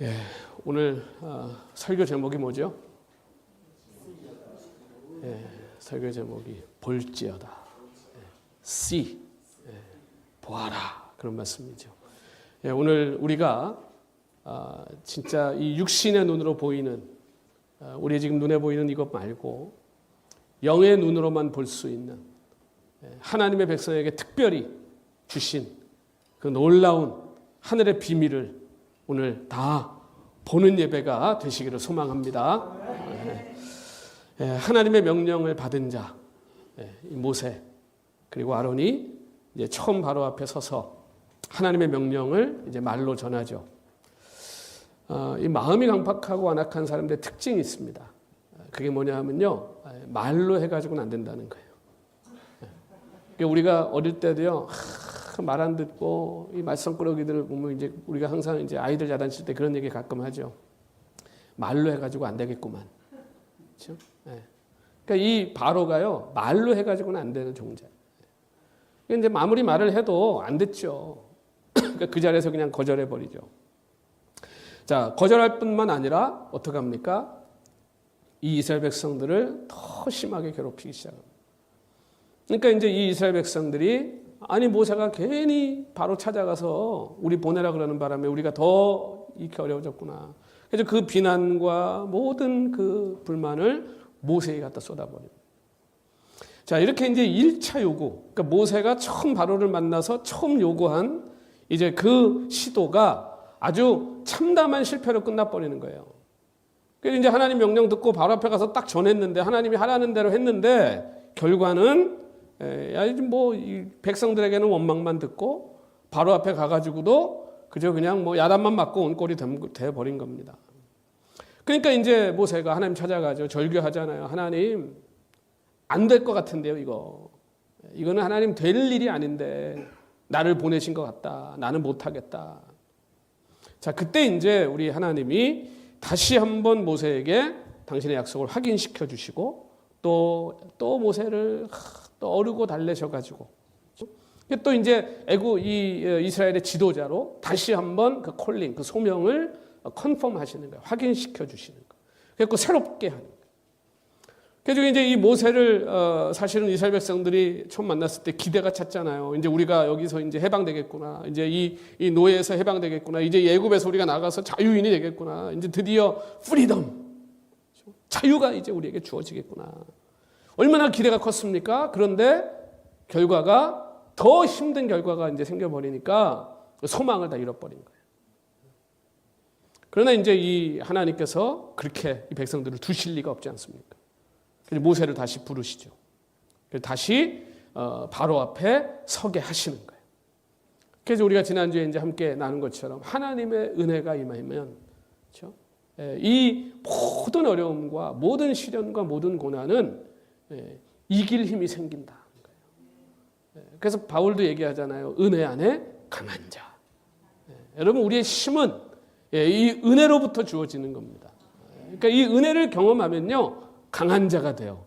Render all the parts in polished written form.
예, 오늘 설교 제목이 뭐죠? 예, 설교 제목이 볼지어다. See, 보아라 그런 말씀이죠. 예, 오늘 우리가 진짜 이 육신의 눈으로 보이는 우리 지금 눈에 보이는 이것 말고 영의 눈으로만 볼 수 있는 하나님의 백성에게 특별히 주신 그 놀라운 하늘의 비밀을 오늘 다 보는 예배가 되시기를 소망합니다. 하나님의 명령을 받은 자 모세 그리고 아론이 이제 처음 바로 앞에 서서 하나님의 명령을 이제 말로 전하죠. 이 마음이 강팍하고 완악한 사람들의 특징이 있습니다. 그게 뭐냐 하면요, 말로 해가지고는 안 된다는 거예요. 그러니까 우리가 어릴 때도요, 말 안 듣고 이 말썽꾸러기들을 보면 이제 우리가 항상 이제 아이들 야단칠 때 그런 얘기 가끔 하죠. 말로 해가지고 안 되겠구만. 그렇죠? 그러니까 이 바로가요, 말로 해가지고는 안 되는 종자예요. 이제 아무리 말을 해도 안 됐죠. 그러니까 그 자리에서 그냥 거절해 버리죠. 자, 거절할 뿐만 아니라 어떻게 합니까? 이 이스라엘 백성들을 더 심하게 괴롭히기 시작합니다. 그러니까 이제 이 이스라엘 백성들이 아니 모세가 괜히 바로 찾아가서 우리 보내라 그러는 바람에 우리가 더 이렇게 어려워졌구나. 그래서 그 비난과 모든 그 불만을 모세에 갖다 쏟아버립니다. 자, 이렇게 이제 1차 요구, 그러니까 모세가 처음 바로를 만나서 처음 요구한 이제 그 시도가 아주 참담한 실패로 끝나버리는 거예요. 그래서 이제 하나님 명령 듣고 바로 앞에 가서 딱 전했는데 하나님이 하라는 대로 했는데 결과는 이 백성들에게는 원망만 듣고 바로 앞에 가가지고도 그저 그냥 뭐 야단만 맞고 온 꼴이 돼버린 겁니다. 그러니까 이제 모세가 하나님 찾아가죠. 절규하잖아요. 하나님 안 될 것 같은데요, 이거는 하나님 될 일이 아닌데 나를 보내신 것 같다. 나는 못하겠다. 자, 그때 이제 우리 하나님이 다시 한번 모세에게 당신의 약속을 확인시켜 주시고 또 모세를 또 어르고 달래셔가지고 또 이제 이스라엘의 지도자로 다시 한번 그 콜링, 그 소명을 컨펌 하시는 거예요. 확인시켜 주시는 거예요. 그래서 새롭게 하는 거예요. 그래서 이제 이 모세를 사실은 이스라엘 백성들이 처음 만났을 때 기대가 찼잖아요. 이제 우리가 여기서 이제 해방되겠구나. 이제 이 노예에서 해방되겠구나. 이제 애굽에서 우리가 나가서 자유인이 되겠구나. 이제 드디어 프리덤, 자유가 이제 우리에게 주어지겠구나. 얼마나 기대가 컸습니까? 그런데 결과가 더 힘든 결과가 이제 생겨버리니까 소망을 다 잃어버린 거예요. 그러나 이제 이 하나님께서 그렇게 이 백성들을 두실 리가 없지 않습니까? 그래서 모세를 다시 부르시죠. 그래서 다시 바로 앞에 서게 하시는 거예요. 그래서 우리가 지난주에 이제 함께 나눈 것처럼 하나님의 은혜가 임하면, 그렇죠? 이 모든 어려움과 모든 시련과 모든 고난은 이길 힘이 생긴다. 그래서 바울도 얘기하잖아요. 은혜 안에 강한 자. 여러분 우리의 힘은 이 은혜로부터 주어지는 겁니다. 그러니까 이 은혜를 경험하면요 강한 자가 돼요.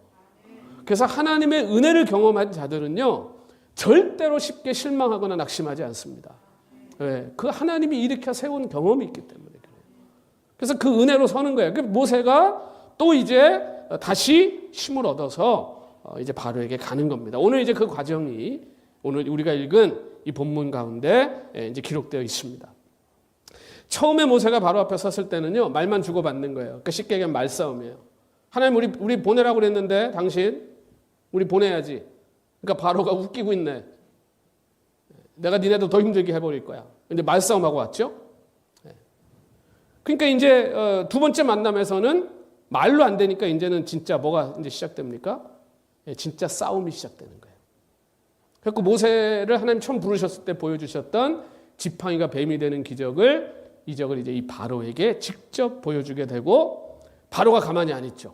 그래서 하나님의 은혜를 경험한 자들은요 절대로 쉽게 실망하거나 낙심하지 않습니다. 그 하나님이 일으켜 세운 경험이 있기 때문에 그래요. 그래서 그 은혜로 서는 거예요. 모세가 또 이제 다시 힘을 얻어서 이제 바로에게 가는 겁니다. 오늘 이제 그 과정이 오늘 우리가 읽은 이 본문 가운데 이제 기록되어 있습니다. 처음에 모세가 바로 앞에 섰을 때는요 말만 주고받는 거예요. 그러니까 쉽게 얘기하면 말싸움이에요. 하나님 우리 보내라고 그랬는데 당신 우리 보내야지. 그러니까 바로가 웃기고 있네. 내가 니네도 더 힘들게 해버릴 거야. 근데 말싸움하고 왔죠. 그러니까 이제 두 번째 만남에서는 말로 안 되니까 이제는 진짜 뭐가 이제 시작됩니까? 진짜 싸움이 시작되는 거예요. 그래서 모세를 하나님 처음 부르셨을 때 보여주셨던 지팡이가 뱀이 되는 이적을 이제 이 바로에게 직접 보여주게 되고 바로가 가만히 안 있죠.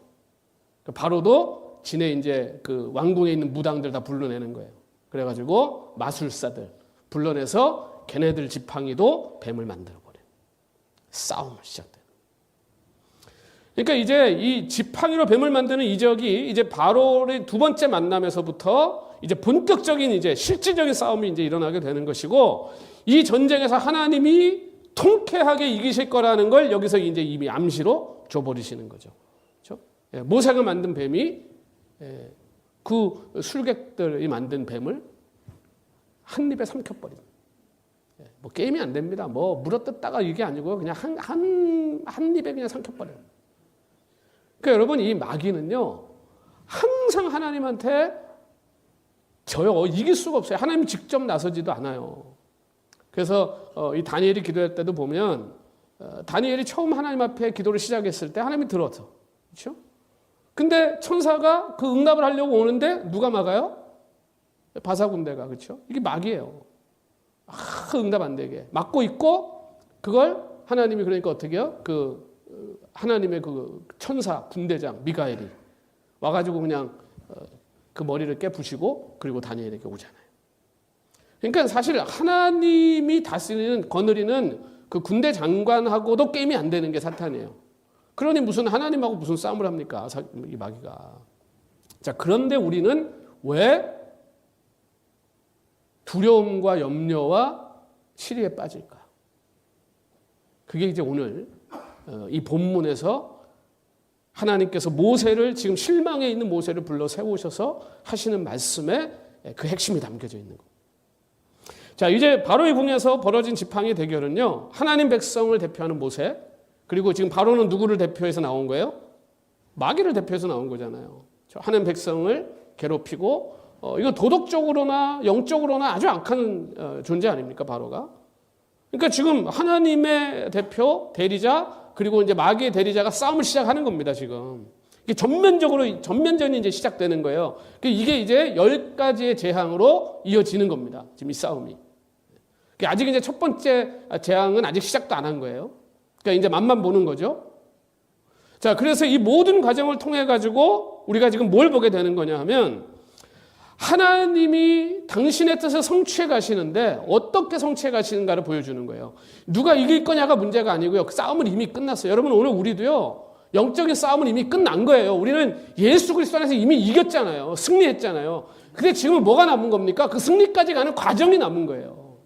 바로도 지네 이제 그 왕궁에 있는 무당들 다 불러내는 거예요. 그래가지고 마술사들 불러내서 걔네들 지팡이도 뱀을 만들어버려요. 싸움을 시작돼요. 그러니까 이제 이 지팡이로 뱀을 만드는 이적이 이제 바로의 두 번째 만남에서부터 이제 본격적인 이제 실질적인 싸움이 이제 일어나게 되는 것이고 이 전쟁에서 하나님이 통쾌하게 이기실 거라는 걸 여기서 이제 이미 암시로 줘버리시는 거죠. 그렇죠? 모세가 만든 뱀이 그 술객들이 만든 뱀을 한 입에 삼켜버린. 뭐 게임이 안 됩니다. 뭐 물어뜯다가 이게 아니고요. 그냥 한 입에 그냥 삼켜버려요. 그러니까 여러분 이 마귀는요. 항상 하나님한테 져요. 이길 수가 없어요. 하나님이 직접 나서지도 않아요. 그래서 이 다니엘이 기도할 때도 보면 다니엘이 처음 하나님 앞에 기도를 시작했을 때 하나님이 들어서 그렇죠? 근데 천사가 그 응답을 하려고 오는데 누가 막아요? 바사군대가 그렇죠? 이게 마귀예요. 응답 안 되게 막고 있고 그걸 하나님이 그러니까 어떻게 해요? 그 하나님의 그 천사 군대장 미가엘이 와가지고 그냥 그 머리를 깨부시고 그리고 다니엘에게 오잖아요. 그러니까 사실 하나님이 다스리는 거느리는 그 군대 장관하고도 게임이 안 되는 게 사탄이에요. 그러니 무슨 하나님하고 무슨 싸움을 합니까? 이 마귀가. 자, 그런데 우리는 왜 두려움과 염려와 시리에 빠질까? 그게 이제 오늘 이 본문에서 하나님께서 모세를 지금 실망해 있는 모세를 불러 세우셔서 하시는 말씀에 그 핵심이 담겨져 있는 겁니다. 자, 이제 바로의 궁에서 벌어진 지팡이 대결은요. 하나님 백성을 대표하는 모세 그리고 지금 바로는 누구를 대표해서 나온 거예요? 마귀를 대표해서 나온 거잖아요. 하나님 백성을 괴롭히고 이거 도덕적으로나 영적으로나 아주 악한 존재 아닙니까? 바로가. 그러니까 지금 하나님의 대표 대리자 그리고 이제 마귀의 대리자가 싸움을 시작하는 겁니다. 지금 이게 전면전이 이제 시작되는 거예요. 이게 이제 10가지의 재앙으로 이어지는 겁니다. 지금 이 싸움이. 아직 이제 첫 번째 재앙은 아직 시작도 안 한 거예요. 그러니까 이제 맛만 보는 거죠. 자, 그래서 이 모든 과정을 통해 가지고 우리가 지금 뭘 보게 되는 거냐 하면 하나님이 당신의 뜻을 성취해 가시는데 어떻게 성취해 가시는가를 보여주는 거예요. 누가 이길 거냐가 문제가 아니고요. 그 싸움은 이미 끝났어요. 여러분 오늘 우리도요. 영적인 싸움은 이미 끝난 거예요. 우리는 예수 그리스도 안에서 이미 이겼잖아요. 승리했잖아요. 근데 지금 뭐가 남은 겁니까? 그 승리까지 가는 과정이 남은 거예요.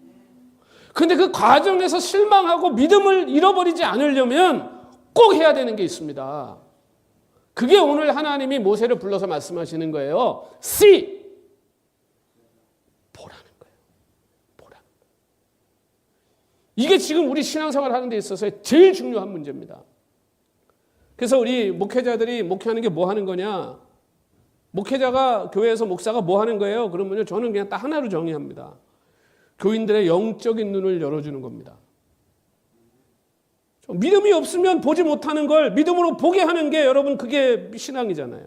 근데 그 과정에서 실망하고 믿음을 잃어버리지 않으려면 꼭 해야 되는 게 있습니다. 그게 오늘 하나님이 모세를 불러서 말씀하시는 거예요. See. 보라는 거예요. 보라는 거예요. 이게 지금 우리 신앙생활 하는 데 있어서 제일 중요한 문제입니다. 그래서 우리 목회자들이 목회하는 게 뭐 하는 거냐? 목회자가 교회에서 목사가 뭐 하는 거예요? 그러면요, 저는 그냥 딱 하나로 정의합니다. 교인들의 영적인 눈을 열어주는 겁니다. 믿음이 없으면 보지 못하는 걸 믿음으로 보게 하는 게 여러분 그게 신앙이잖아요.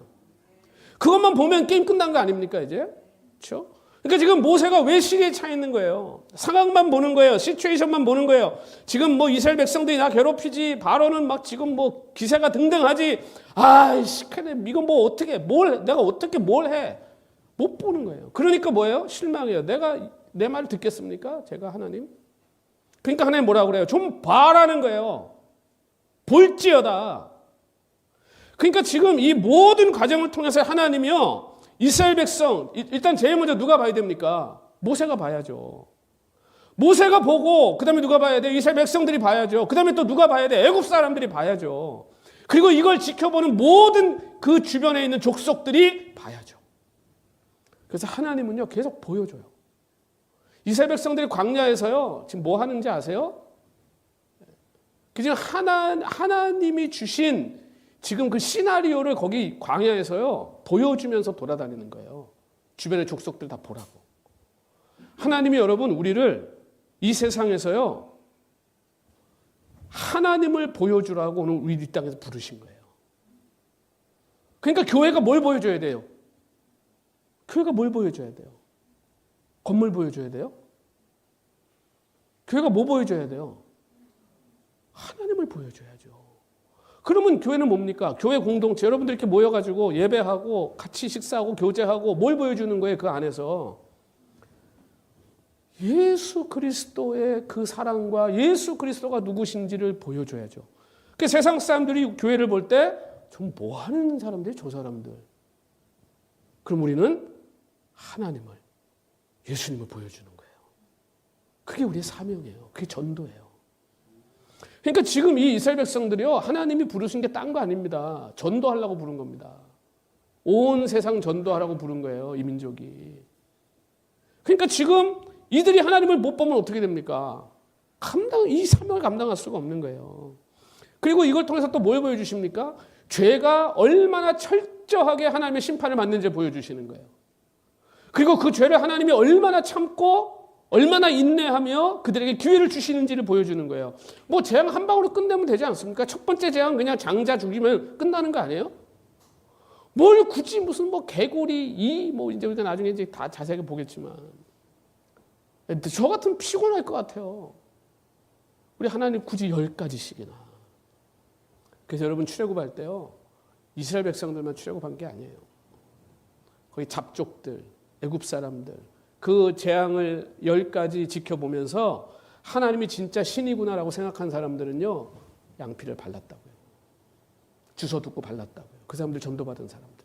그것만 보면 게임 끝난 거 아닙니까 이제? 그렇죠? 그러니까 지금 모세가 왜 시기에 차 있는 거예요? 상황만 보는 거예요. 시츄에이션만 보는 거예요. 지금 뭐 이스라엘 백성들이 나 괴롭히지, 바로는 막 지금 뭐 기세가 등등하지. 아이씨, 이거 뭐 어떻게 내가 어떻게 뭘 해? 못 보는 거예요. 그러니까 뭐예요? 실망해요. 내가 내 말을 듣겠습니까? 제가 하나님? 그러니까 하나님 뭐라고 그래요? 좀 봐라는 거예요. 볼지어다. 그러니까 지금 이 모든 과정을 통해서 하나님이요. 이스라엘 백성, 일단 제일 먼저 누가 봐야 됩니까? 모세가 봐야죠. 모세가 보고 그 다음에 누가 봐야 돼요? 이스라엘 백성들이 봐야죠. 그 다음에 또 누가 봐야 돼요? 애굽 사람들이 봐야죠. 그리고 이걸 지켜보는 모든 그 주변에 있는 족속들이 봐야죠. 그래서 하나님은요. 계속 보여줘요. 이스라엘 백성들이 광야에서요. 지금 뭐 하는지 아세요? 지금 하나님이 주신 지금 그 시나리오를 거기 광야에서요. 보여주면서 돌아다니는 거예요. 주변의 족속들 다 보라고. 하나님이 여러분 우리를 이 세상에서요. 하나님을 보여주라고 오늘 우리 이 땅에서 부르신 거예요. 그러니까 교회가 뭘 보여줘야 돼요? 교회가 뭘 보여줘야 돼요? 건물 보여줘야 돼요? 교회가 뭐 보여줘야 돼요? 하나님을 보여줘야죠. 그러면 교회는 뭡니까? 교회 공동체 여러분들 이렇게 모여가지고 예배하고 같이 식사하고 교제하고 뭘 보여주는 거예요? 그 안에서 예수 그리스도의 그 사랑과 예수 그리스도가 누구신지를 보여줘야죠. 그 세상 사람들이 교회를 볼 때 좀 뭐 하는 사람들이 저 사람들. 그럼 우리는 하나님을 예수님을 보여주는 거예요. 그게 우리의 사명이에요. 그게 전도예요. 그러니까 지금 이 이스라엘 백성들이요, 하나님이 부르신 게 딴 거 아닙니다. 전도하려고 부른 겁니다. 온 세상 전도하라고 부른 거예요, 이 민족이. 그러니까 지금 이들이 하나님을 못 보면 어떻게 됩니까? 이 사명을 감당할 수가 없는 거예요. 그리고 이걸 통해서 또 뭘 보여주십니까? 죄가 얼마나 철저하게 하나님의 심판을 받는지 보여주시는 거예요. 그리고 그 죄를 하나님이 얼마나 참고 얼마나 인내하며 그들에게 기회를 주시는지를 보여주는 거예요. 뭐 재앙 한 방으로 끝내면 되지 않습니까? 첫 번째 재앙 그냥 장자 죽이면 끝나는 거 아니에요? 뭘 굳이 무슨 뭐 개구리 뭐 이제 우리가 나중에 이제 다 자세하게 보겠지만 저 같으면 피곤할 것 같아요. 우리 하나님 굳이 10가지씩이나. 그래서 여러분 출애굽할 때요, 이스라엘 백성들만 출애굽한 게 아니에요. 거기 잡족들, 애굽 사람들, 그 재앙을 10가지 지켜보면서 하나님이 진짜 신이구나라고 생각한 사람들은요, 양피를 발랐다고요. 주워 듣고 발랐다고요. 그 사람들 전도받은 사람들이에요.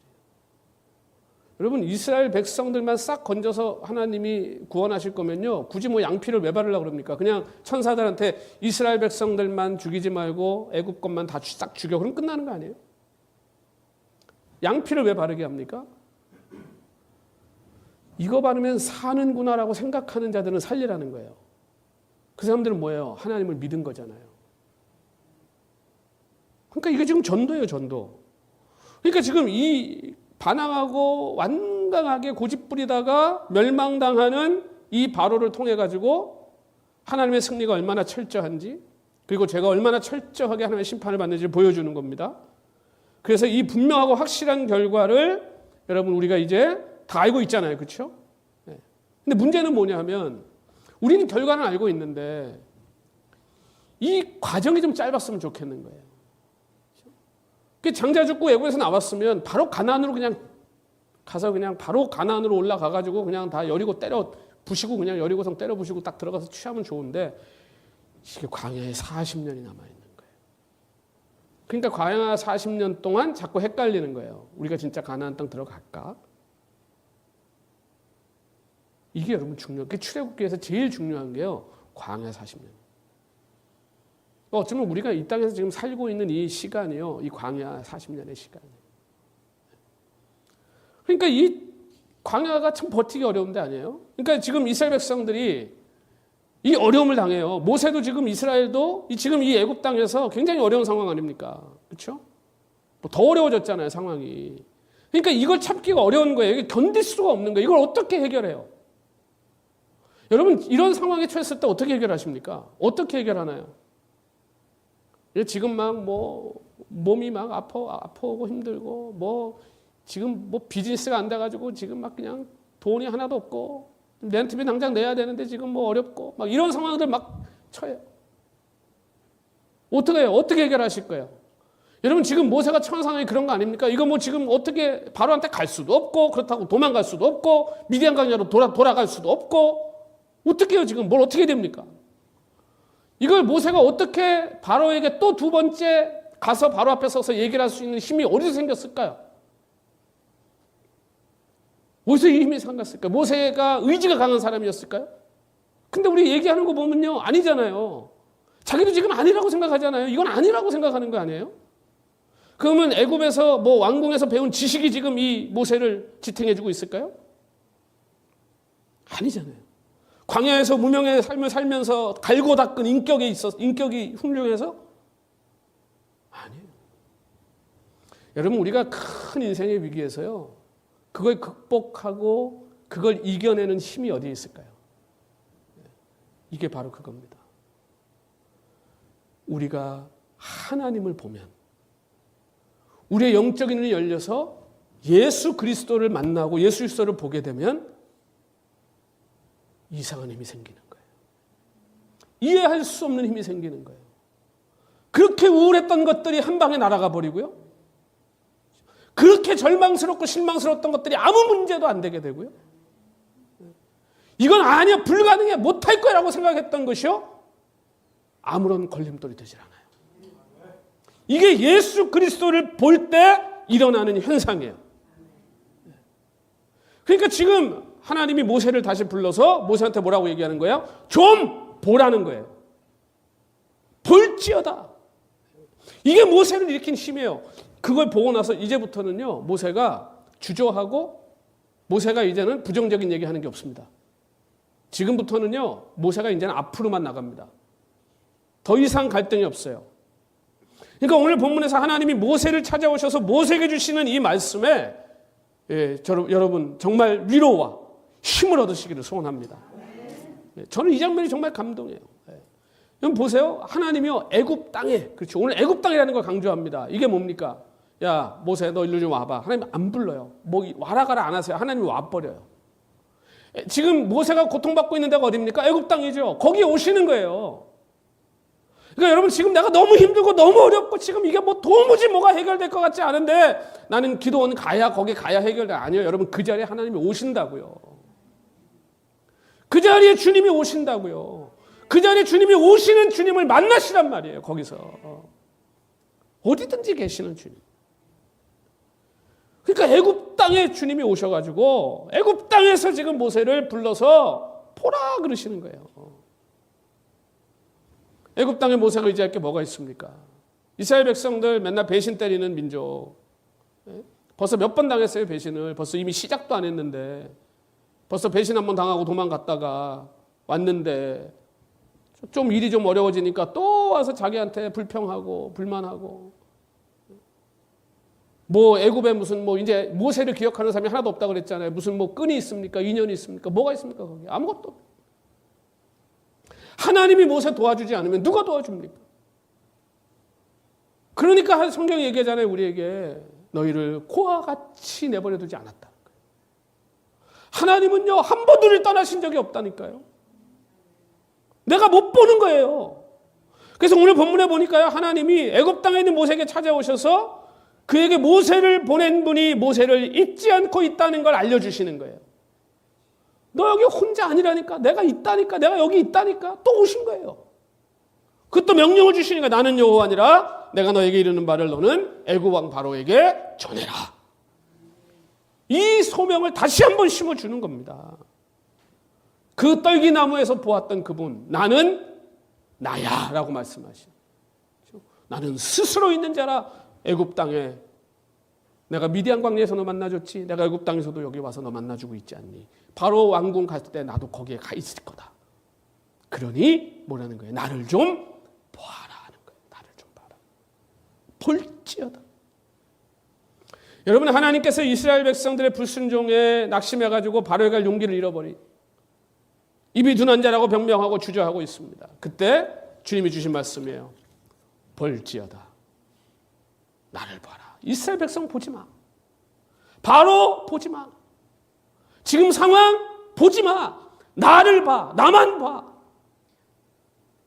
여러분, 이스라엘 백성들만 싹 건져서 하나님이 구원하실 거면요, 굳이 뭐 양피를 왜 바르려고 그럽니까? 그냥 천사들한테 이스라엘 백성들만 죽이지 말고 애굽 것만 다 싹 죽여. 그럼 끝나는 거 아니에요? 양피를 왜 바르게 합니까? 이거 바르면 사는구나라고 생각하는 자들은 살리라는 거예요. 그 사람들은 뭐예요? 하나님을 믿은 거잖아요. 그러니까 이게 지금 전도예요, 전도. 그러니까 지금 이 반항하고 완강하게 고집부리다가 멸망당하는 이 바로를 통해 가지고 하나님의 승리가 얼마나 철저한지, 그리고 제가 얼마나 철저하게 하나님의 심판을 받는지를 보여주는 겁니다. 그래서 이 분명하고 확실한 결과를 여러분 우리가 이제 다 알고 있잖아요. 그렇죠? 네. 근데 문제는 뭐냐 하면 우리는 결과는 알고 있는데 이 과정이 좀 짧았으면 좋겠는 거예요. 장자 죽고 애굽에서 나왔으면 바로 가나안으로 그냥 가서 그냥 바로 가나안으로 올라가 가지고 그냥 다 여리고 때려 부시고 그냥 여리고성 때려 부시고 딱 들어가서 취하면 좋은데 이게 광야에 40년이 남아 있는 거예요. 그러니까 광야 40년 동안 자꾸 헷갈리는 거예요. 우리가 진짜 가나안 땅 들어갈까? 이게 여러분 중요해요. 출애굽기에서 제일 중요한 게요, 광야 40년. 어쩌면 우리가 이 땅에서 지금 살고 있는 이 시간이요, 이 광야 40년의 시간이에요. 그러니까 이 광야가 참 버티기 어려운데 아니에요? 그러니까 지금 이스라엘 백성들이 이 어려움을 당해요. 모세도 지금 이스라엘도 지금 이 애굽 땅에서 굉장히 어려운 상황 아닙니까? 그렇죠? 더 어려워졌잖아요, 상황이. 그러니까 이걸 참기가 어려운 거예요. 이게 견딜 수가 없는 거예요. 이걸 어떻게 해결해요? 여러분, 이런 상황에 처했을 때 어떻게 해결하십니까? 어떻게 해결하나요? 지금 막 뭐 몸이 막 아프고 힘들고 뭐 지금 뭐 비즈니스가 안 돼가지고 지금 막 그냥 돈이 하나도 없고 렌트비 당장 내야 되는데 지금 뭐 어렵고 막 이런 상황들 막 처해요. 어떻게 해요? 어떻게 해결하실 거예요? 여러분, 지금 모세가 처한 상황이 그런 거 아닙니까? 이거 뭐 지금 어떻게 바로한테 갈 수도 없고 그렇다고 도망갈 수도 없고 미디안 강야로 돌아갈 수도 없고 어떻게 해요? 지금 뭘 어떻게 됩니까? 이걸 모세가 어떻게 바로에게 또 두 번째 가서 바로 앞에 서서 얘기를 할 수 있는 힘이 어디서 생겼을까요? 어디서 이 힘이 생겼을까요? 모세가 의지가 강한 사람이었을까요? 근데 우리 얘기하는 거 보면요, 아니잖아요. 자기도 지금 아니라고 생각하잖아요. 이건 아니라고 생각하는 거 아니에요? 그러면 애굽에서 뭐 왕궁에서 배운 지식이 지금 이 모세를 지탱해주고 있을까요? 아니잖아요. 광야에서 무명의 삶을 살면서 갈고 닦은 인격이 훌륭해서? 아니에요. 여러분, 우리가 큰 인생의 위기에서요, 그걸 극복하고 그걸 이겨내는 힘이 어디에 있을까요? 이게 바로 그겁니다. 우리가 하나님을 보면, 우리의 영적인 눈이 열려서 예수 그리스도를 만나고 예수 그리스도를 보게 되면 이상한 힘이 생기는 거예요. 이해할 수 없는 힘이 생기는 거예요. 그렇게 우울했던 것들이 한 방에 날아가 버리고요. 그렇게 절망스럽고 실망스러웠던 것들이 아무 문제도 안 되게 되고요. 이건 아니야, 불가능해, 못할 거라고 생각했던 것이요, 아무런 걸림돌이 되질 않아요. 이게 예수 그리스도를 볼 때 일어나는 현상이에요. 그러니까 지금 하나님이 모세를 다시 불러서 모세한테 뭐라고 얘기하는 거예요? 좀 보라는 거예요. 볼지어다. 이게 모세를 일으킨 힘이에요. 그걸 보고 나서 이제부터는요, 모세가 주저하고 모세가 이제는 부정적인 얘기하는 게 없습니다. 지금부터는요, 모세가 이제는 앞으로만 나갑니다. 더 이상 갈등이 없어요. 그러니까 오늘 본문에서 하나님이 모세를 찾아오셔서 모세에게 주시는 이 말씀에 여러분 정말 위로와 힘을 얻으시기를 소원합니다. 저는 이 장면이 정말 감동해요. 여러분 보세요. 하나님이요, 애굽 땅에, 그렇죠. 오늘 애굽 땅이라는 걸 강조합니다. 이게 뭡니까? 야, 모세 너 일로 좀 와봐. 하나님 안 불러요. 뭐 와라 가라 안 하세요. 하나님이 와버려요. 지금 모세가 고통받고 있는 데가 어디입니까? 애굽 땅이죠. 거기에 오시는 거예요. 그러니까 여러분 지금 내가 너무 힘들고 너무 어렵고 지금 이게 뭐 도무지 뭐가 해결될 것 같지 않은데 나는 기도원 가야 거기 가야 해결돼. 아니요. 여러분 그 자리에 하나님이 오신다고요. 그 자리에 주님이 오신다고요. 그 자리에 주님이 오시는 주님을 만나시란 말이에요. 거기서. 어디든지 계시는 주님. 그러니까 애굽 땅에 주님이 오셔가지고 애굽 땅에서 지금 모세를 불러서 보라 그러시는 거예요. 애굽 땅에 모세가 의지할 게 뭐가 있습니까? 이스라엘 백성들 맨날 배신 때리는 민족. 벌써 몇 번 당했어요, 배신을. 벌써 이미 시작도 안 했는데. 벌써 배신 한번 당하고 도망갔다가 왔는데 좀 일이 좀 어려워지니까 또 와서 자기한테 불평하고 불만하고. 뭐 애굽에 무슨 뭐 이제 모세를 기억하는 사람이 하나도 없다고 그랬잖아요. 무슨 뭐 끈이 있습니까? 인연이 있습니까? 뭐가 있습니까? 거기 아무것도. 하나님이 모세 도와주지 않으면 누가 도와줍니까? 그러니까 성경이 얘기하잖아요. 우리에게 너희를 고와 같이 내버려 두지 않았다. 하나님은요 한 번도 우리를 떠나신 적이 없다니까요. 내가 못 보는 거예요. 그래서 오늘 본문에 보니까요, 하나님이 애굽 땅에 있는 모세에게 찾아오셔서 그에게 모세를 보낸 분이 모세를 잊지 않고 있다는 걸 알려주시는 거예요. 너 여기 혼자 아니라니까. 내가 있다니까. 내가 여기 있다니까. 또 오신 거예요. 그것도 명령을 주시니까 나는 여호와니라 내가 너에게 이르는 바를 너는 애굽 왕 바로에게 전해라. 이 소명을 다시 한번 심어주는 겁니다. 그 떨기나무에서 보았던 그분, 나는 나야 라고 말씀하시죠. 나는 스스로 있는 자라. 애굽 땅에 내가 미디안 광야에서 너 만나줬지. 내가 애굽 땅에서도 여기 와서 너 만나주고 있지 않니. 바로 왕궁 갔을 때 나도 거기에 가 있을 거다. 그러니 뭐라는 거예요? 나를 좀 보아라 하는 거예요. 나를 좀 봐라. 볼지어다. 여러분 하나님께서 이스라엘 백성들의 불순종에 낙심해가지고 바로에 갈 용기를 잃어버린 입이 둔한 자라고 변명하고 주저하고 있습니다. 그때 주님이 주신 말씀이에요. 볼지어다. 나를 봐라. 이스라엘 백성 보지 마. 바로 보지 마. 지금 상황 보지 마. 나를 봐. 나만 봐.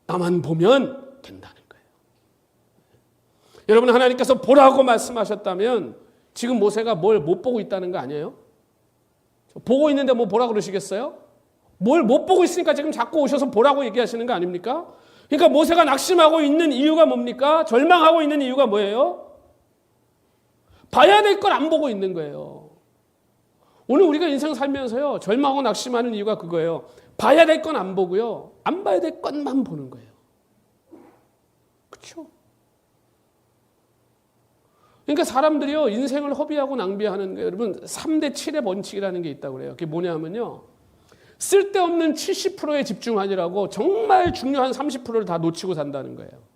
나만 보면 된다는 거예요. 여러분 하나님께서 보라고 말씀하셨다면 지금 모세가 뭘 못 보고 있다는 거 아니에요? 보고 있는데 뭐 보라 그러시겠어요? 뭘 못 보고 있으니까 지금 자꾸 오셔서 보라고 얘기하시는 거 아닙니까? 그러니까 모세가 낙심하고 있는 이유가 뭡니까? 절망하고 있는 이유가 뭐예요? 봐야 될 걸 안 보고 있는 거예요. 오늘 우리가 인생 살면서요, 절망하고 낙심하는 이유가 그거예요. 봐야 될 건 안 보고요, 안 봐야 될 것만 보는 거예요. 그렇죠? 그러니까 사람들이요, 인생을 허비하고 낭비하는 거예요. 여러분, 3대 7의 원칙이라는 게 있다고 그래요. 그게 뭐냐면요, 쓸데없는 70%에 집중하느라고 정말 중요한 30%를 다 놓치고 산다는 거예요.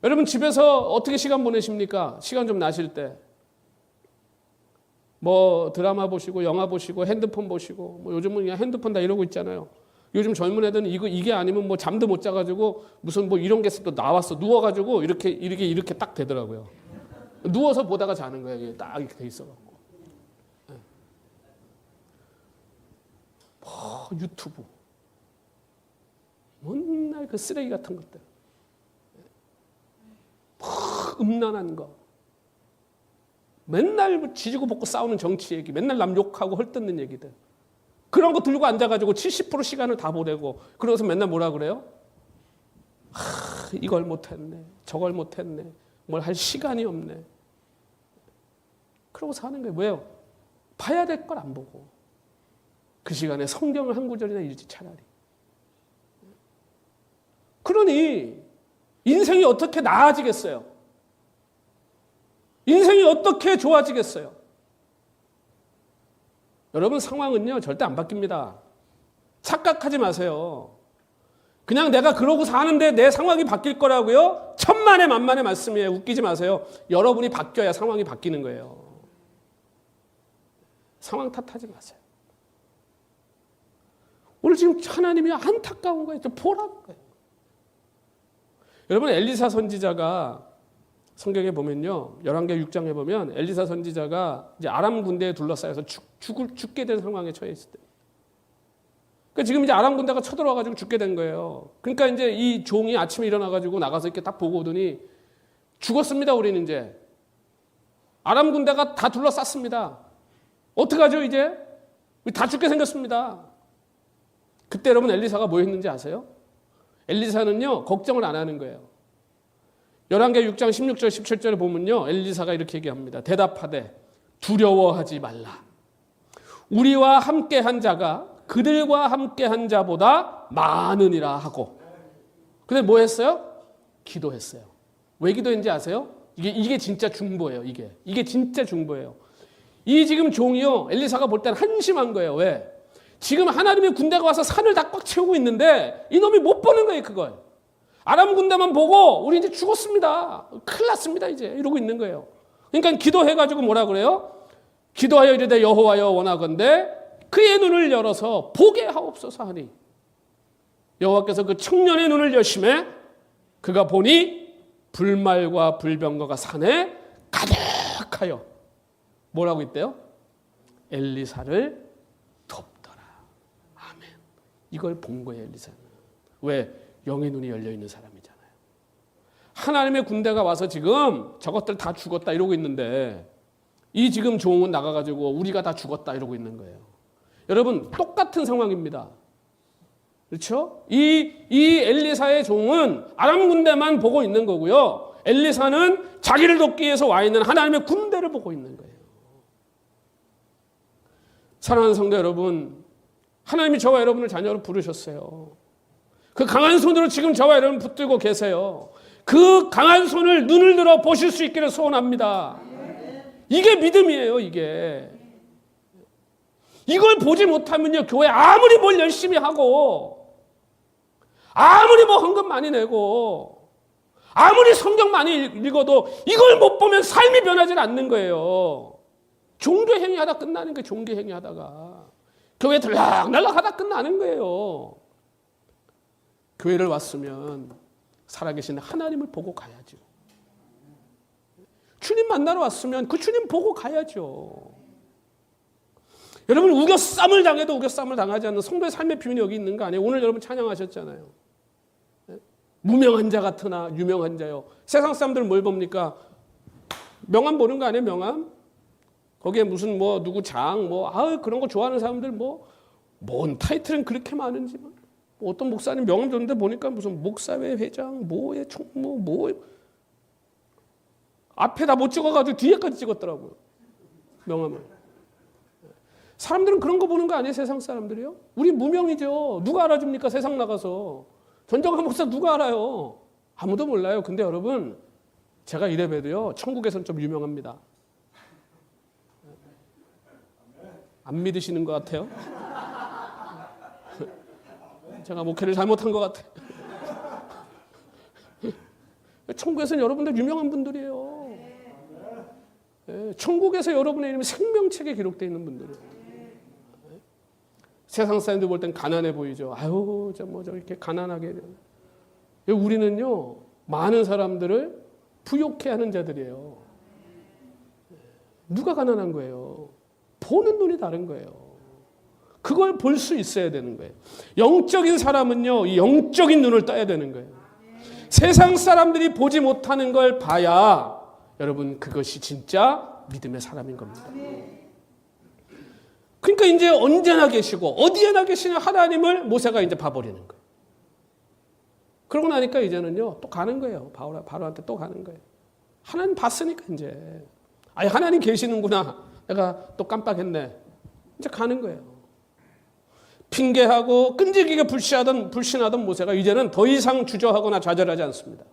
여러분 집에서 어떻게 시간 보내십니까? 시간 좀 나실 때. 뭐 드라마 보시고 영화 보시고 핸드폰 보시고 뭐 요즘은 그냥 핸드폰 다 이러고 있잖아요. 요즘 젊은 애들은 이게 아니면 뭐 잠도 못 자가지고 무슨 뭐 이런 게 또 나왔어. 누워가지고 이렇게 딱 되더라고요. 누워서 보다가 자는 거예요. 딱 이렇게 돼 있어갖고. 뭐 유튜브. 맨날 그 쓰레기 같은 것들. 음란한 거. 맨날 지지고 볶고 싸우는 정치 얘기. 맨날 남 욕하고 헐뜯는 얘기들. 그런 거 들고 앉아가지고 70% 시간을 다 보내고 그러면서 맨날 뭐라 그래요? 이걸 못했네. 저걸 못했네. 뭘 할 시간이 없네. 그러고 사는 거예요. 왜요? 봐야 될 걸 안 보고 그 시간에 성경을 한 구절이나 읽지 차라리. 그러니 인생이 어떻게 나아지겠어요? 인생이 어떻게 좋아지겠어요? 여러분, 상황은요 절대 안 바뀝니다. 착각하지 마세요. 그냥 내가 그러고 사는데 내 상황이 바뀔 거라고요? 천만의 만만의 말씀이에요. 웃기지 마세요. 여러분이 바뀌어야 상황이 바뀌는 거예요. 상황 탓하지 마세요. 오늘 지금 하나님이 안타까운 거예요. 좀 보라는 거예요. 여러분, 엘리사 선지자가 성경에 보면요, 열왕기 6장에 보면 엘리사 선지자가 이제 아람 군대에 둘러싸여서 죽게 된 상황에 처해 있을 때, 그러니까 지금 이제 아람 군대가 쳐들어와가지고 죽게 된 거예요. 그러니까 이제 이 종이 아침에 일어나가지고 나가서 이렇게 딱 보고 오더니 죽었습니다. 우리는 이제 아람 군대가 다 둘러쌌습니다. 어떡하죠 이제? 다 죽게 생겼습니다. 그때 여러분 엘리사가 뭐 했는지 아세요? 엘리사는요 걱정을 안 하는 거예요. 열왕기 6장 16절 17절에 보면요 엘리사가 이렇게 얘기합니다. 대답하되 두려워하지 말라. 우리와 함께한 자가 그들과 함께한 자보다 많으니라 하고. 근데 뭐 했어요? 기도했어요. 왜 기도했는지 아세요? 이게 진짜 중보예요. 이게 진짜 중보예요. 이 지금 종이요 엘리사가 볼 때는 한심한 거예요. 왜? 지금 하나님의 군대가 와서 산을 다 꽉 채우고 있는데 이놈이 못 보는 거예요. 그걸 아람 군대만 보고 우리 이제 죽었습니다. 큰일 났습니다. 이제 이러고 있는 거예요. 그러니까 기도해가지고 뭐라 그래요? 기도하여 이르되 여호와여 원하건대 그의 눈을 열어서 보게 하옵소서 하니 여호와께서 그 청년의 눈을 여심해 그가 보니 불말과 불병거가 산에 가득하여 뭐라고 있대요? 엘리사를 돕더라. 아멘. 이걸 본 거예요. 엘리사는. 왜? 영의 눈이 열려 있는 사람이잖아요. 하나님의 군대가 와서 지금 저것들 다 죽었다 이러고 있는데 이 지금 종은 나가가지고 우리가 다 죽었다 이러고 있는 거예요. 여러분 똑같은 상황입니다. 그렇죠? 이 엘리사의 종은 아람 군대만 보고 있는 거고요. 엘리사는 자기를 돕기 위해서 와 있는 하나님의 군대를 보고 있는 거예요. 사랑하는 성도 여러분, 하나님이 저와 여러분을 자녀로 부르셨어요. 그 강한 손으로 지금 저와 여러분 붙들고 계세요. 그 강한 손을 눈을 들어 보실 수 있기를 소원합니다. 이게 믿음이에요. 이걸 보지 못하면요 교회 아무리 뭘 열심히 하고 아무리 뭐 헌금 많이 내고 아무리 성경 많이 읽어도 이걸 못 보면 삶이 변하지 않는 거예요. 종교행위 하다 끝나는 거예요. 종교행위 하다가 교회 들락날락 하다 끝나는 거예요. 교회를 왔으면 살아계신 하나님을 보고 가야죠. 주님 만나러 왔으면 그 주님 보고 가야죠. 여러분 우겨쌈을 당해도 우겨쌈을 당하지 않는 성도의 삶의 비밀이 여기 있는 거 아니에요? 오늘 여러분 찬양하셨잖아요. 무명한 자 같으나 유명한 자요. 세상 사람들 뭘 봅니까? 명함 보는 거 아니에요? 명함? 거기에 무슨 뭐 누구 장 그런 거 좋아하는 사람들 뭔 타이틀은 그렇게 많은지 어떤 목사님 명함 줬는데 보니까 무슨 목사회 회장 뭐의 총무 앞에 다 못 찍어가지고 뒤에까지 찍었더라고요. 명함을. 사람들은 그런 거 보는 거 아니에요? 세상 사람들이요? 우리 무명이죠. 누가 알아줍니까? 세상 나가서. 전정한 목사 누가 알아요? 아무도 몰라요. 근데 여러분 제가 이래봬도요 천국에서는 좀 유명합니다. 안 믿으시는 것 같아요? 제가 목회를 잘못한 것 같아요. 천국에서는 여러분들 유명한 분들이에요. 천국에서 여러분의 이름이 생명책에 기록되어 있는 분들이에요. 세상 사람들 볼 땐 가난해 보이죠. 아유, 이렇게 가난하게. 우리는요, 많은 사람들을 부욕해 하는 자들이에요. 누가 가난한 거예요? 보는 눈이 다른 거예요. 그걸 볼 수 있어야 되는 거예요. 영적인 사람은요, 이 영적인 눈을 떠야 되는 거예요. 세상 사람들이 보지 못하는 걸 봐야 여러분 그것이 진짜 믿음의 사람인 겁니다. 그러니까 이제 언제나 계시고 어디에나 계시는 하나님을 모세가 이제 봐버리는 거예요. 그러고 나니까 이제는요 또 가는 거예요. 바로한테 또 가는 거예요. 하나님 봤으니까 이제 하나님 계시는구나. 내가 또 깜빡했네. 이제 가는 거예요. 핑계하고 끈질기게 불신하던 모세가 이제는 더 이상 주저하거나 좌절하지 않습니다.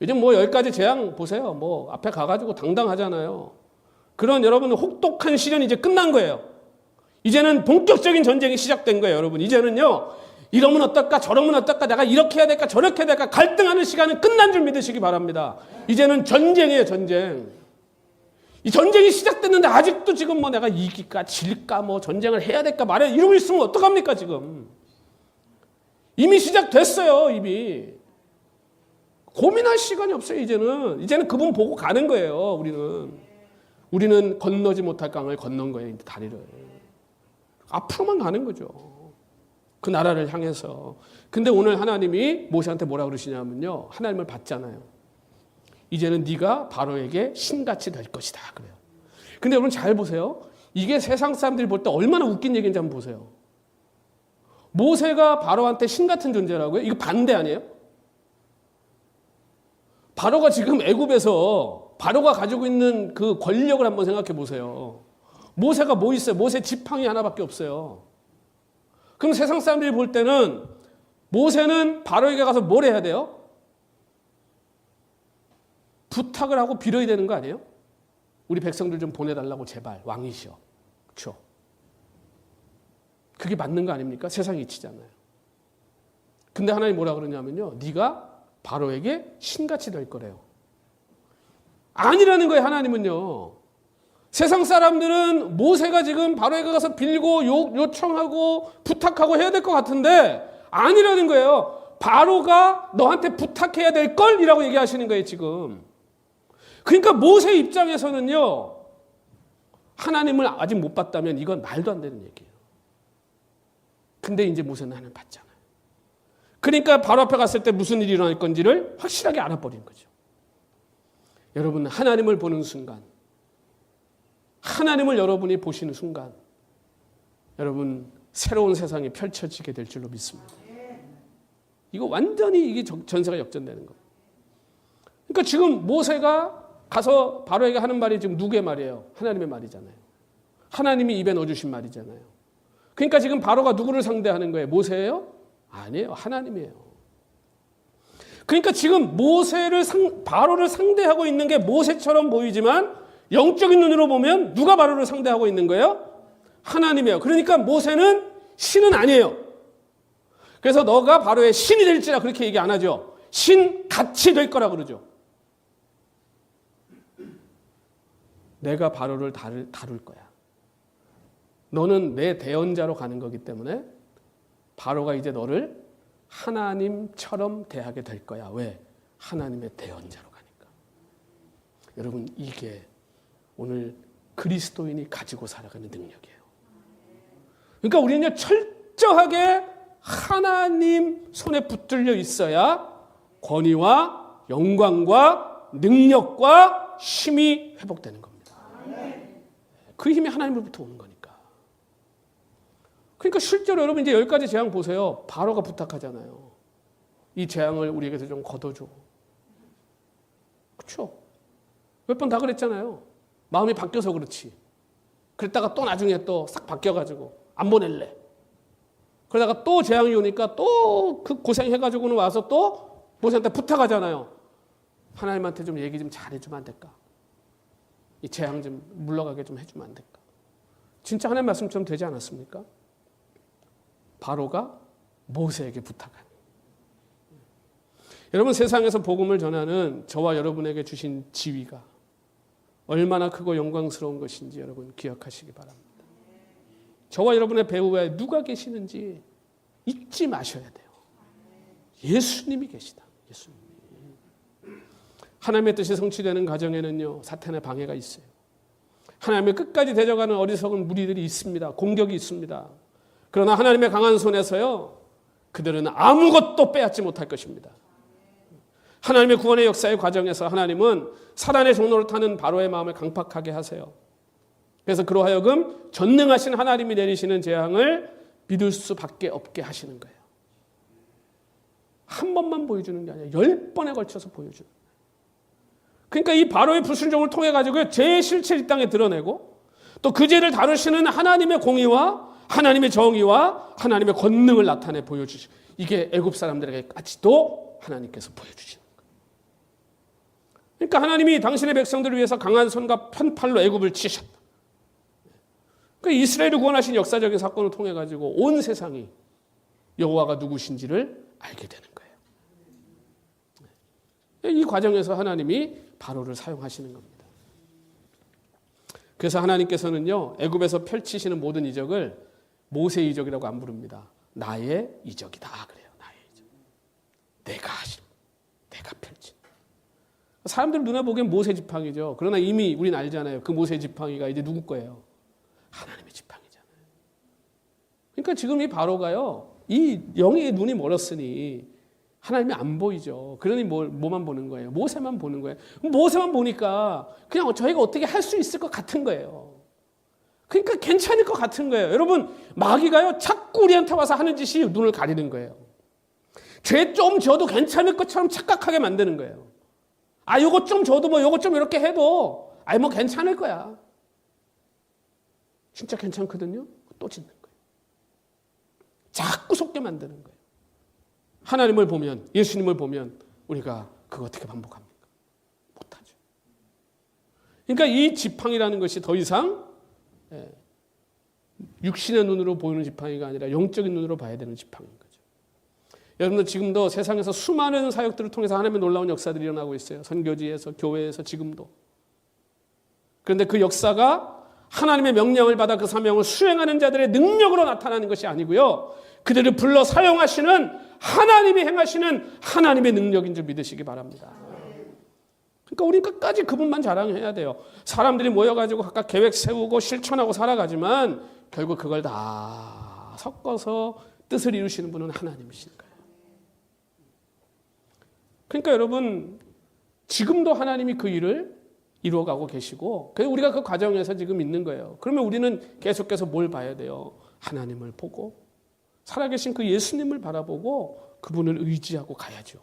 요즘 10가지 재앙 보세요. 앞에 가가지고 당당하잖아요. 그런 여러분 혹독한 시련이 이제 끝난 거예요. 이제는 본격적인 전쟁이 시작된 거예요, 여러분. 이제는요, 이러면 어떨까, 저러면 어떨까, 내가 이렇게 해야 될까, 저렇게 해야 될까, 갈등하는 시간은 끝난 줄 믿으시기 바랍니다. 이제는 전쟁이에요, 전쟁. 이 전쟁이 시작됐는데 아직도 지금 내가 이길까, 질까, 전쟁을 해야 될까, 말해, 이러고 있으면 어떡합니까, 지금. 이미 시작됐어요, 이미. 고민할 시간이 없어요, 이제는. 이제는 그분 보고 가는 거예요, 우리는 건너지 못할 강을 건넌 거예요, 다리를. 앞으로만 가는 거죠. 그 나라를 향해서. 근데 오늘 하나님이 모세한테 뭐라 그러시냐면요. 하나님을 받잖아요. 이제는 네가 바로에게 신같이 될 것이다. 그래요. 근데 여러분 잘 보세요. 이게 세상 사람들이 볼 때 얼마나 웃긴 얘기인지 한번 보세요. 모세가 바로한테 신 같은 존재라고요? 이거 반대 아니에요? 바로가 지금 애굽에서 바로가 가지고 있는 그 권력을 한번 생각해 보세요. 모세가 뭐 있어요? 모세 지팡이 하나밖에 없어요. 그럼 세상 사람들이 볼 때는 모세는 바로에게 가서 뭘 해야 돼요? 부탁을 하고 빌어야 되는 거 아니에요? 우리 백성들 좀 보내달라고 제발 왕이시여. 그렇죠? 그게 맞는 거 아닙니까? 세상이 이치잖아요. 근데 하나님 뭐라 그러냐면요. 네가 바로에게 신같이 될 거래요. 아니라는 거예요. 하나님은요. 세상 사람들은 모세가 지금 바로에게 가서 빌고 요청하고 부탁하고 해야 될 것 같은데 아니라는 거예요. 바로가 너한테 부탁해야 될 걸이라고 얘기하시는 거예요. 지금. 그러니까 모세 입장에서는요. 하나님을 아직 못 봤다면 이건 말도 안 되는 얘기예요. 근데 이제 모세는 하나님 봤잖아요. 그러니까 바로 앞에 갔을 때 무슨 일이 일어날 건지를 확실하게 알아버린 거죠. 여러분 하나님을 보는 순간 하나님을 여러분이 보시는 순간 여러분 새로운 세상이 펼쳐지게 될 줄로 믿습니다. 이거 완전히 이게 전세가 역전되는 겁니다. 그러니까 지금 모세가 가서 바로에게 하는 말이 지금 누구의 말이에요? 하나님의 말이잖아요. 하나님이 입에 넣어주신 말이잖아요. 그러니까 지금 바로가 누구를 상대하는 거예요? 모세예요? 아니에요. 하나님이에요. 그러니까 지금 바로를 상대하고 있는 게 모세처럼 보이지만 영적인 눈으로 보면 누가 바로를 상대하고 있는 거예요? 하나님이에요. 그러니까 모세는 신은 아니에요. 그래서 너가 바로의 신이 될지라 그렇게 얘기 안 하죠. 신 같이 될 거라 그러죠. 내가 바로를 다룰 거야. 너는 내 대언자로 가는 거기 때문에 바로가 이제 너를 하나님처럼 대하게 될 거야. 왜? 하나님의 대언자로 가니까. 여러분 이게 오늘 그리스도인이 가지고 살아가는 능력이에요. 그러니까 우리는요 철저하게 하나님 손에 붙들려 있어야 권위와 영광과 능력과 힘이 회복되는 겁니다. 그 힘이 하나님으로부터 오는 거니까. 그러니까 실제로 여러분 이제 10가지 재앙 보세요. 바로가 부탁하잖아요. 이 재앙을 우리에게서 좀 걷어줘. 그렇죠? 몇 번 다 그랬잖아요. 마음이 바뀌어서 그렇지. 그랬다가 또 나중에 또 싹 바뀌어가지고 안 보낼래. 그러다가 또 재앙이 오니까 또 그 고생해가지고는 와서 또 모세한테 부탁하잖아요. 하나님한테 좀 얘기 좀 잘해주면 안 될까? 이 재앙 좀 물러가게 좀 해주면 안 될까? 진짜 하나님 말씀처럼 되지 않았습니까? 바로가 모세에게 부탁한. 여러분 세상에서 복음을 전하는 저와 여러분에게 주신 지위가 얼마나 크고 영광스러운 것인지 여러분 기억하시기 바랍니다. 저와 여러분의 배후에 누가 계시는지 잊지 마셔야 돼요. 예수님이 계시다. 예수님. 하나님의 뜻이 성취되는 과정에는요. 사탄의 방해가 있어요. 하나님의 끝까지 데려가는 어리석은 무리들이 있습니다. 공격이 있습니다. 그러나 하나님의 강한 손에서요. 그들은 아무것도 빼앗지 못할 것입니다. 하나님의 구원의 역사의 과정에서 하나님은 사단의 종로를 타는 바로의 마음을 강팍하게 하세요. 그래서 그로 하여금 전능하신 하나님이 내리시는 재앙을 믿을 수밖에 없게 하시는 거예요. 한 번만 보여주는 게 아니라 10번에 걸쳐서 보여주는 거예요. 그러니까 이 바로의 불순종을 통해 가지고 죄의 실체를 이 땅에 드러내고 또 그 죄를 다루시는 하나님의 공의와 하나님의 정의와 하나님의 권능을 나타내 보여주시고, 이게 애굽 사람들에게까지도 하나님께서 보여주시는 거예요. 그러니까 하나님이 당신의 백성들을 위해서 강한 손과 편팔로 애굽을 치셨다. 그러니까 이스라엘을 구원하신 역사적인 사건을 통해 가지고 온 세상이 여호와가 누구신지를 알게 되는 거예요. 이 과정에서 하나님이 바로를 사용하시는 겁니다. 그래서 하나님께서는요, 애굽에서 펼치시는 모든 이적을 모세 이적이라고 안 부릅니다. 나의 이적이다 그래요. 나의 이적. 내가 하신, 내가 펼친. 사람들 눈에 보기엔 모세 지팡이죠. 그러나 이미 우린 알잖아요. 그 모세 지팡이가 이제 누구 거예요? 하나님의 지팡이잖아요. 그러니까 지금 이 바로가요, 이 영의 눈이 멀었으니 하나님이 안 보이죠. 그러니 뭐만 보는 거예요? 모세만 보는 거예요. 모세만 보니까 그냥 저희가 어떻게 할 수 있을 것 같은 거예요. 그러니까 괜찮을 것 같은 거예요. 여러분, 마귀가요, 자꾸 우리한테 와서 하는 짓이 눈을 가리는 거예요. 죄 좀 져도 괜찮을 것처럼 착각하게 만드는 거예요. 아, 요거 좀 져도 요거 좀 이렇게 해도 괜찮을 거야. 진짜 괜찮거든요. 또 짓는 거예요. 자꾸 속게 만드는 거예요. 하나님을 보면, 예수님을 보면 우리가 그거 어떻게 반복합니까? 못하죠. 그러니까 이 지팡이라는 것이 더 이상 육신의 눈으로 보이는 지팡이가 아니라 영적인 눈으로 봐야 되는 지팡이인 거죠. 여러분들 지금도 세상에서 수많은 사역들을 통해서 하나님의 놀라운 역사들이 일어나고 있어요. 선교지에서, 교회에서, 지금도. 그런데 그 역사가 하나님의 명령을 받아 그 사명을 수행하는 자들의 능력으로 나타나는 것이 아니고요, 그들을 불러 사용하시는 하나님이 행하시는 하나님의 능력인 줄 믿으시기 바랍니다. 그러니까 우리는 끝까지 그분만 자랑해야 돼요. 사람들이 모여가지고 각각 계획 세우고 실천하고 살아가지만 결국 그걸 다 섞어서 뜻을 이루시는 분은 하나님이신 거예요. 그러니까 여러분, 지금도 하나님이 그 일을 이루어가고 계시고, 그래서 우리가 그 과정에서 지금 있는 거예요. 그러면 우리는 계속해서 뭘 봐야 돼요? 하나님을 보고, 살아계신 그 예수님을 바라보고 그분을 의지하고 가야죠.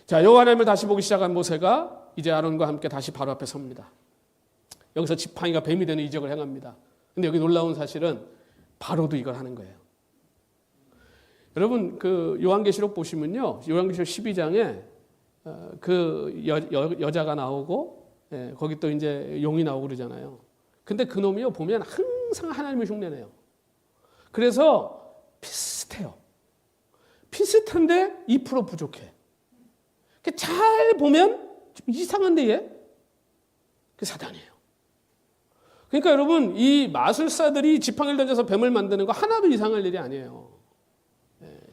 자, 여호와 하나님을 다시 보기 시작한 모세가 이제 아론과 함께 다시 바로 앞에 섭니다. 여기서 지팡이가 뱀이 되는 이적을 행합니다. 근데 여기 놀라운 사실은 바로도 이걸 하는 거예요. 여러분, 그 요한계시록 보시면요, 요한계시록 12장에 그 여자가 나오고, 거기 또 이제 용이 나오고 그러잖아요. 근데 그 놈이요, 보면 항상 하나님을 흉내내요. 그래서 비슷해요. 비슷한데 2% 부족해. 잘 보면 좀 이상한데 얘? 그게 사단이에요. 그러니까 여러분, 이 마술사들이 지팡이를 던져서 뱀을 만드는 거 하나도 이상할 일이 아니에요.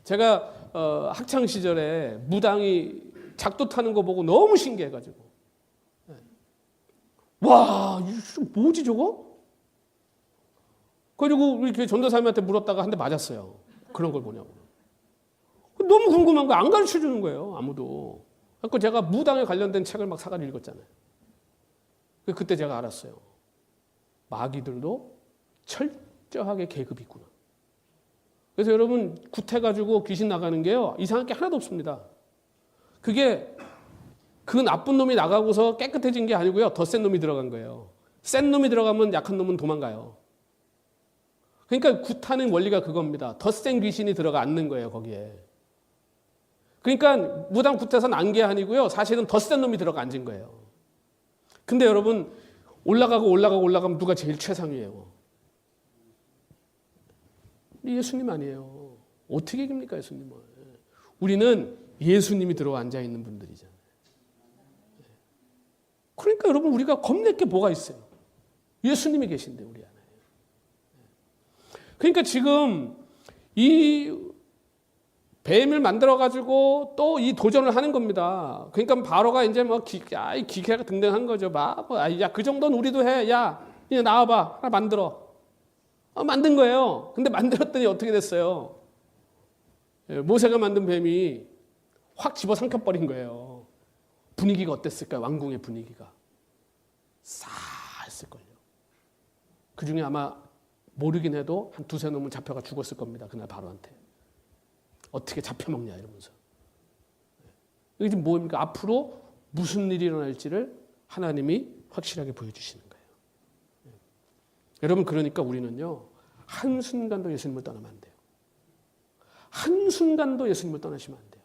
제가 학창 시절에 무당이 작두 타는 거 보고 너무 신기해가지고, 와, 뭐지 저거? 그리고 우리 교회 전도사님한테 물었다가 한 대 맞았어요. 그런 걸 보냐고. 너무 궁금한 거 안 가르쳐 주는 거예요, 아무도. 그래서 제가 무당에 관련된 책을 막 사가지고 읽었잖아요. 그때 제가 알았어요. 마귀들도 철저하게 계급이 있구나. 그래서 여러분, 굿해가지고 귀신 나가는 게요, 이상한 게 하나도 없습니다. 그게 그 나쁜 놈이 나가고서 깨끗해진 게 아니고요, 더 센 놈이 들어간 거예요. 센 놈이 들어가면 약한 놈은 도망가요. 그러니까 굿하는 원리가 그겁니다. 더 센 귀신이 들어가 앉는 거예요, 거기에. 그러니까 무당 굿해서 난 게 아니고요, 사실은 더 센 놈이 들어가 앉은 거예요. 근데 여러분, 올라가면 누가 제일 최상위예요? 예수님 아니에요. 어떻게 이깁니까, 예수님을? 우리는 예수님이 들어와 앉아있는 분들이잖아요. 그러니까 여러분, 우리가 겁낼 게 뭐가 있어요? 예수님이 계신데 우리 안에. 그러니까 지금 이 뱀을 만들어가지고 또 이 도전을 하는 겁니다. 그러니까 바로가 이제 기계가 등등한 거죠. 야, 그 정도는 우리도 해. 야, 이제 나와봐. 하나 만들어. 만든 거예요. 근데 만들었더니 어떻게 됐어요? 모세가 만든 뱀이 확 집어삼켜버린 거예요. 분위기가 어땠을까요? 왕궁의 분위기가. 싸했을걸요. 그 중에 아마 모르긴 해도 한 두세 놈은 잡혀가 죽었을 겁니다. 그날 바로한테. 어떻게 잡혀먹냐 이러면서. 이게 지금 뭡니까? 앞으로 무슨 일이 일어날지를 하나님이 확실하게 보여주시는 거예요. 여러분, 그러니까 우리는요, 한순간도 예수님을 떠나면 안 돼요. 한순간도 예수님을 떠나시면 안 돼요.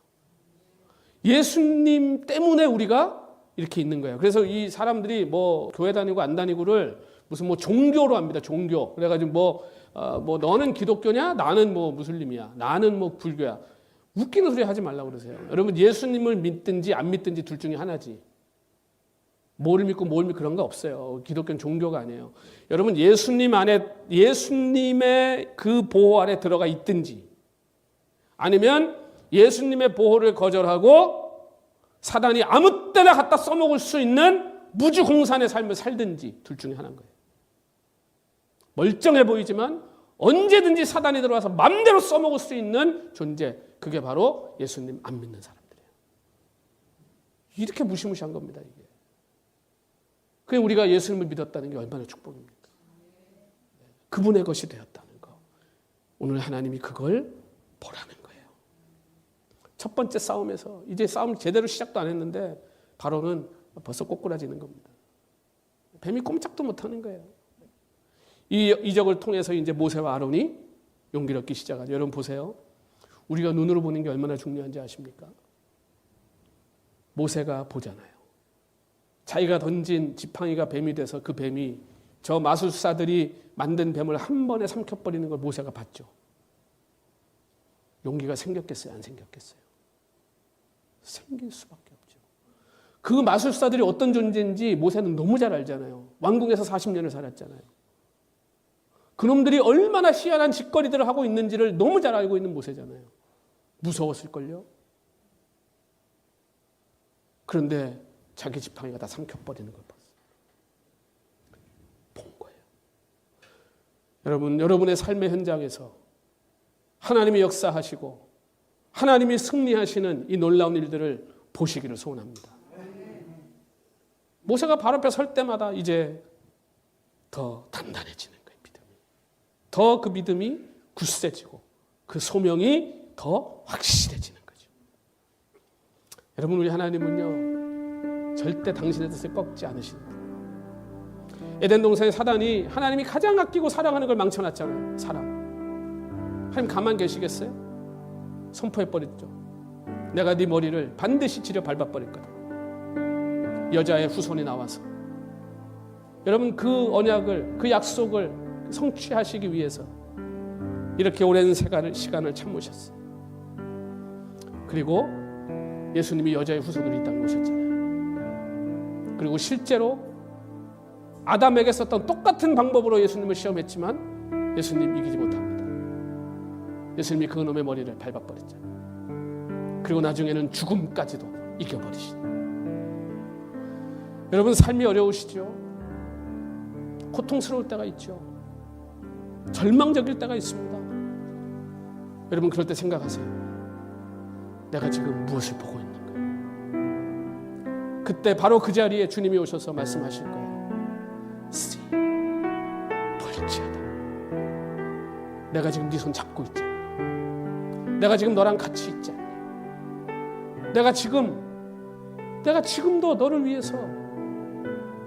예수님 때문에 우리가 이렇게 있는 거예요. 그래서 이 사람들이 뭐 교회 다니고 안 다니고를 무슨 뭐 종교로 합니다. 종교. 그래가지고 뭐 너는 기독교냐? 나는 뭐 무슬림이야. 나는 뭐 불교야. 웃기는 소리 하지 말라고 그러세요. 여러분 예수님을 믿든지 안 믿든지 둘 중에 하나지. 뭘 믿고 뭘 믿고 그런 거 없어요. 기독교는 종교가 아니에요. 여러분 예수님 안에 예수님의 그 보호 아래 들어가 있든지 아니면 예수님의 보호를 거절하고 사단이 아무 때나 갖다 써먹을 수 있는 무주공산의 삶을 살든지 둘 중에 하나인 거예요. 멀쩡해 보이지만 언제든지 사단이 들어와서 마음대로 써먹을 수 있는 존재, 그게 바로 예수님 안 믿는 사람들이에요. 이렇게 무시무시한 겁니다. 이게. 그게 우리가 예수님을 믿었다는 게 얼마나 축복입니까? 그분의 것이 되었다는 거. 오늘 하나님이 그걸 보라는 거예요. 첫 번째 싸움에서 이제 싸움 제대로 시작도 안 했는데 바로는 벌써 꼬꾸라지는 겁니다. 뱀이 꼼짝도 못하는 거예요. 이 이적을 통해서 이제 모세와 아론이 용기를 얻기 시작하죠. 여러분 보세요. 우리가 눈으로 보는 게 얼마나 중요한지 아십니까? 모세가 보잖아요. 자기가 던진 지팡이가 뱀이 돼서 그 뱀이 저 마술사들이 만든 뱀을 한 번에 삼켜버리는 걸 모세가 봤죠. 용기가 생겼겠어요? 안 생겼겠어요? 생길 수밖에 없죠. 그 마술사들이 어떤 존재인지 모세는 너무 잘 알잖아요. 왕궁에서 40년을 살았잖아요. 그놈들이 얼마나 희한한 짓거리들을 하고 있는지를 너무 잘 알고 있는 모세잖아요. 무서웠을걸요? 그런데 자기 지팡이가 다 삼켜버리는 걸 봤어요. 본 거예요. 여러분, 여러분의 삶의 현장에서 하나님이 역사하시고 하나님이 승리하시는 이 놀라운 일들을 보시기를 소원합니다. 모세가 바로 앞에 설 때마다 이제 더 단단해지는 거예요. 믿음이. 더 그 믿음이 굳세지고 그 소명이 더 확실해지는 거죠. 여러분, 우리 하나님은요 절대 당신의 뜻을 꺾지 않으신다. 에덴 동산의 사단이 하나님이 가장 아끼고 사랑하는 걸 망쳐놨잖아요. 사랑. 하나님 가만 계시겠어요? 선포해버렸죠. 내가 네 머리를 반드시 치려 밟아버릴 거다. 여자의 후손이 나와서 여러분 그 언약을, 그 약속을 성취하시기 위해서 이렇게 오랜 시간을 참으셨어요. 그리고 예수님이 여자의 후손으로 이 땅에 오셨잖아요. 그리고 실제로 아담에게 썼던 똑같은 방법으로 예수님을 시험했지만 예수님 이기지 못합니다. 예수님이 그 놈의 머리를 밟아버렸잖아요. 그리고 나중에는 죽음까지도 이겨버리시죠. 여러분 삶이 어려우시죠? 고통스러울 때가 있죠. 절망적일 때가 있습니다. 여러분 그럴 때 생각하세요. 내가 지금 무엇을 보고 있는 거예요? 그때 바로 그 자리에 주님이 오셔서 말씀하실 거예요. See, 볼지어다. 내가 지금 네 손 잡고 있잖아. 내가 지금 너랑 같이 있잖아. 내가 지금도 너를 위해서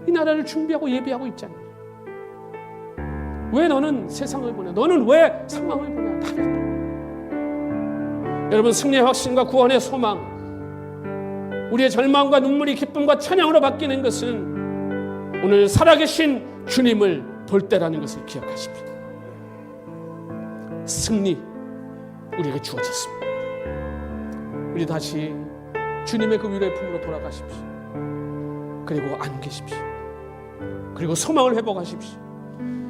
이 나라를 준비하고 예비하고 있잖아. 왜 너는 세상을 보냐? 너는 왜 상황을 보냐? 나를 보냐? 여러분 승리의 확신과 구원의 소망, 우리의 절망과 눈물이 기쁨과 찬양으로 바뀌는 것은 오늘 살아계신 주님을 볼 때라는 것을 기억하십시오. 승리 우리에게 주어졌습니다. 우리 다시 주님의 그 위로의 품으로 돌아가십시오. 그리고 안기십시오. 그리고 소망을 회복하십시오.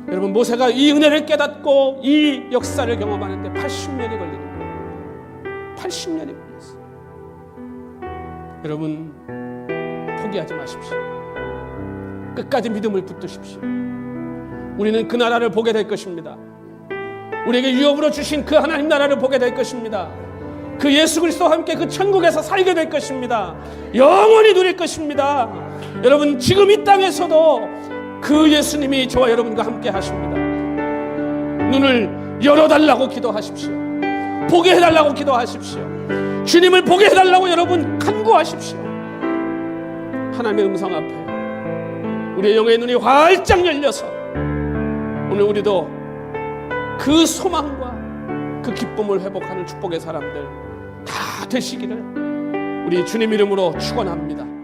여러분 모세가 이 은혜를 깨닫고 이 역사를 경험하는데 80년이 걸리는 거예요. 80년이 걸렸어요. 여러분 포기하지 마십시오. 끝까지 믿음을 붙드십시오. 우리는 그 나라를 보게 될 것입니다. 우리에게 유업으로 주신 그 하나님 나라를 보게 될 것입니다. 그 예수 그리스도와 함께 그 천국에서 살게 될 것입니다. 영원히 누릴 것입니다. 여러분 지금 이 땅에서도 그 예수님이 저와 여러분과 함께 하십니다. 눈을 열어달라고 기도하십시오. 보게 해달라고 기도하십시오. 주님을 보게 해달라고 여러분 간구하십시오. 하나님의 음성 앞에 우리의 영의 눈이 활짝 열려서 오늘 우리도 그 소망과 그 기쁨을 회복하는 축복의 사람들 다 되시기를 우리 주님 이름으로 축원합니다.